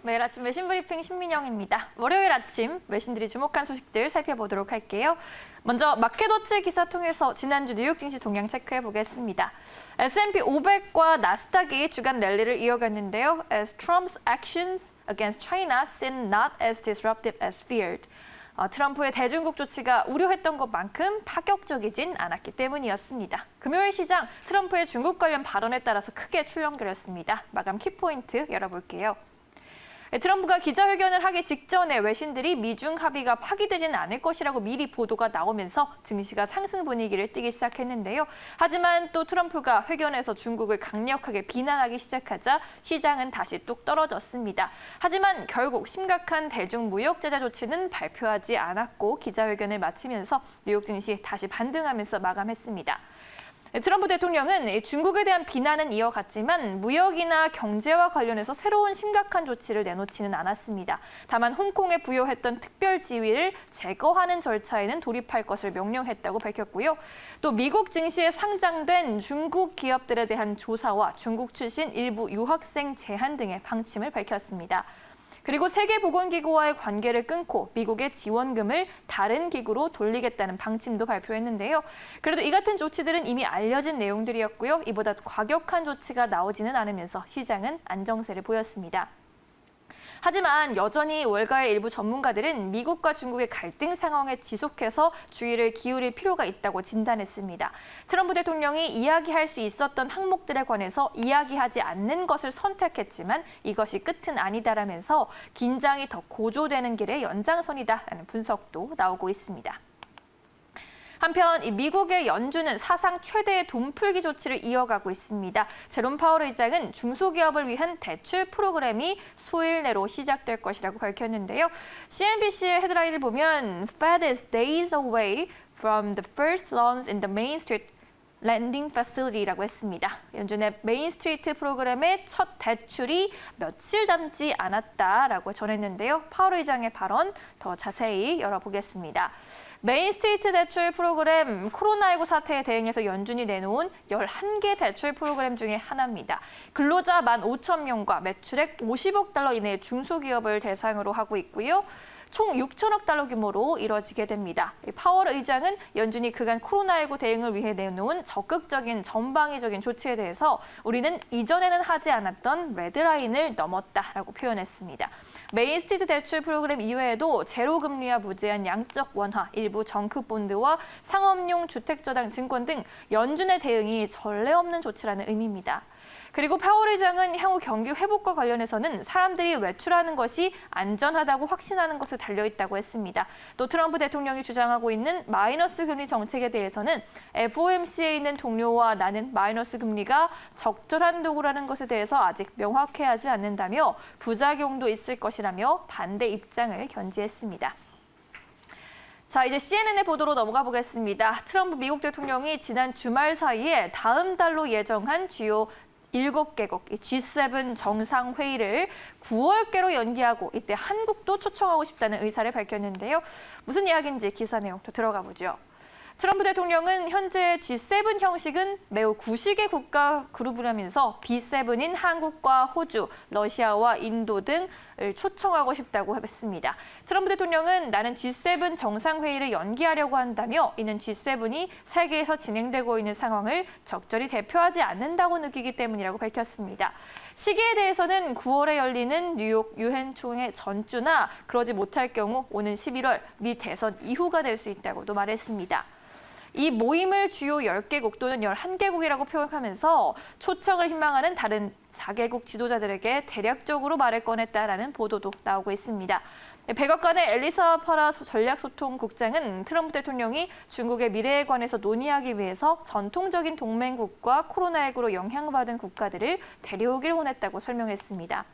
매일 아침 외신 브리핑 신민영입니다. 월요일 아침 외신들이 주목한 소식들 살펴보도록 할게요. 먼저 마켓워치 기사 통해서 지난주 뉴욕 증시 동향 체크해 보겠습니다. S&P 500과 나스닥이 주간 랠리를 이어갔는데요. As Trump's actions against China seem not as disruptive as feared. 트럼프의 대중국 조치가 우려했던 것만큼 파격적이진 않았기 때문이었습니다. 금요일 시장 트럼프의 중국 관련 발언에 따라서 크게 출렁거렸습니다. 마감 키포인트 열어볼게요. 트럼프가 기자회견을 하기 직전에 외신들이 미중 합의가 파기되지는 않을 것이라고 미리 보도가 나오면서 증시가 상승 분위기를 띠기 시작했는데요. 하지만 또 트럼프가 회견에서 중국을 강력하게 비난하기 시작하자 시장은 다시 뚝 떨어졌습니다. 하지만 결국 심각한 대중무역 제재 조치는 발표하지 않았고 기자회견을 마치면서 뉴욕 증시 다시 반등하면서 마감했습니다. 트럼프 대통령은 중국에 대한 비난은 이어갔지만 무역이나 경제와 관련해서 새로운 심각한 조치를 내놓지는 않았습니다. 다만 홍콩에 부여했던 특별 지위를 제거하는 절차에는 돌입할 것을 명령했다고 밝혔고요. 또 미국 증시에 상장된 중국 기업들에 대한 조사와 중국 출신 일부 유학생 제한 등의 방침을 밝혔습니다. 그리고 세계보건기구와의 관계를 끊고 미국의 지원금을 다른 기구로 돌리겠다는 방침도 발표했는데요. 그래도 이 같은 조치들은 이미 알려진 내용들이었고요. 이보다 과격한 조치가 나오지는 않으면서 시장은 안정세를 보였습니다. 하지만 여전히 월가의 일부 전문가들은 미국과 중국의 갈등 상황에 지속해서 주의를 기울일 필요가 있다고 진단했습니다. 트럼프 대통령이 이야기할 수 있었던 항목들에 관해서 이야기하지 않는 것을 선택했지만 이것이 끝은 아니다라면서 긴장이 더 고조되는 길의 연장선이다라는 분석도 나오고 있습니다. 한편 미국의 연준은 사상 최대의 돈 풀기 조치를 이어가고 있습니다. 제롬 파월 의장은 중소기업을 위한 대출 프로그램이 수일 내로 시작될 것이라고 밝혔는데요. CNBC의 헤드라인을 보면 Fed is days away from the first loans in the Main Street 랜딩 패실리티라고 했습니다. 연준의 메인 스트리트 프로그램의 첫 대출이 며칠 남지 않았다라고 전했는데요. 파월 의장의 발언 더 자세히 열어보겠습니다. 메인 스트리트 대출 프로그램 코로나19 사태에 대응해서 연준이 내놓은 11개 대출 프로그램 중에 하나입니다. 근로자 15,000명과 매출액 50억 달러 이내의 중소기업을 대상으로 하고 있고요. 총 6천억 달러 규모로 이뤄지게 됩니다. 파월 의장은 연준이 그간 코로나19 대응을 위해 내놓은 적극적인 전방위적인 조치에 대해서 우리는 이전에는 하지 않았던 레드라인을 넘었다라고 표현했습니다. 메인 스트리트 대출 프로그램 이외에도 제로금리와 무제한 양적 완화, 일부 정크본드와 상업용 주택저당 증권 등 연준의 대응이 전례 없는 조치라는 의미입니다. 그리고 파월 의장은 향후 경기 회복과 관련해서는 사람들이 외출하는 것이 안전하다고 확신하는 것에 달려있다고 했습니다. 또 트럼프 대통령이 주장하고 있는 마이너스 금리 정책에 대해서는 FOMC에 있는 동료와 나는 마이너스 금리가 적절한 도구라는 것에 대해서 아직 명확해하지 않는다며 부작용도 있을 것이라며 반대 입장을 견지했습니다. 자, 이제 CNN의 보도로 넘어가 보겠습니다. 트럼프 미국 대통령이 지난 주말 사이에 다음 달로 예정한 주요 7개국 G7 정상회의를 9월께로 연기하고 이때 한국도 초청하고 싶다는 의사를 밝혔는데요. 무슨 이야기인지 기사 내용 더 들어가 보죠. 트럼프 대통령은 현재 G7 형식은 매우 구식의 국가 그룹이라면서 B7인 한국과 호주, 러시아와 인도 등을 초청하고 싶다고 했습니다. 트럼프 대통령은 나는 G7 정상회의를 연기하려고 한다며 이는 G7이 세계에서 진행되고 있는 상황을 적절히 대표하지 않는다고 느끼기 때문이라고 밝혔습니다. 시기에 대해서는 9월에 열리는 뉴욕 유엔 총회 전주나 그러지 못할 경우 오는 11월 미 대선 이후가 될 수 있다고도 말했습니다. 이 모임을 주요 10개국 또는 11개국이라고 표현하면서 초청을 희망하는 다른 4개국 지도자들에게 대략적으로 말을 꺼냈다라는 보도도 나오고 있습니다. 백악관의 엘리사 파라 전략소통국장은 트럼프 대통령이 중국의 미래에 관해서 논의하기 위해서 전통적인 동맹국과 코로나19로 영향받은 국가들을 데려오길 원했다고 설명했습니다.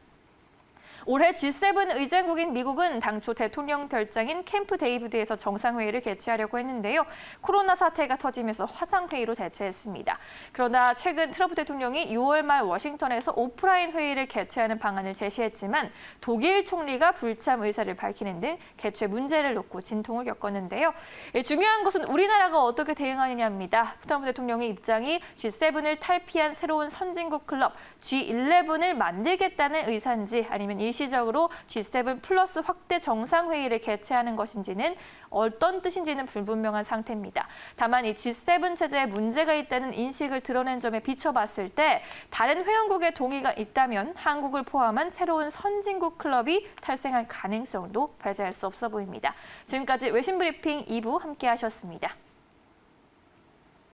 올해 G7 의장국인 미국은 당초 대통령 별장인 캠프 데이비드에서 정상회의를 개최하려고 했는데요. 코로나 사태가 터지면서 화상회의로 대체했습니다. 그러나 최근 트럼프 대통령이 6월 말 워싱턴에서 오프라인 회의를 개최하는 방안을 제시했지만 독일 총리가 불참 의사를 밝히는 등 개최 문제를 놓고 진통을 겪었는데요. 중요한 것은 우리나라가 어떻게 대응하느냐입니다. 트럼프 대통령의 입장이 G7을 탈피한 새로운 선진국 클럽 G11을 만들겠다는 의사인지 아니면 일시적으로 G7 플러스 확대 정상회의를 개최하는 것인지는 어떤 뜻인지는 불분명한 상태입니다. 다만 이 G7 체제에 문제가 있다는 인식을 드러낸 점에 비춰봤을 때 다른 회원국의 동의가 있다면 한국을 포함한 새로운 선진국 클럽이 탈생할 가능성도 배제할 수 없어 보입니다. 지금까지 외신브리핑 2부 함께 하셨습니다.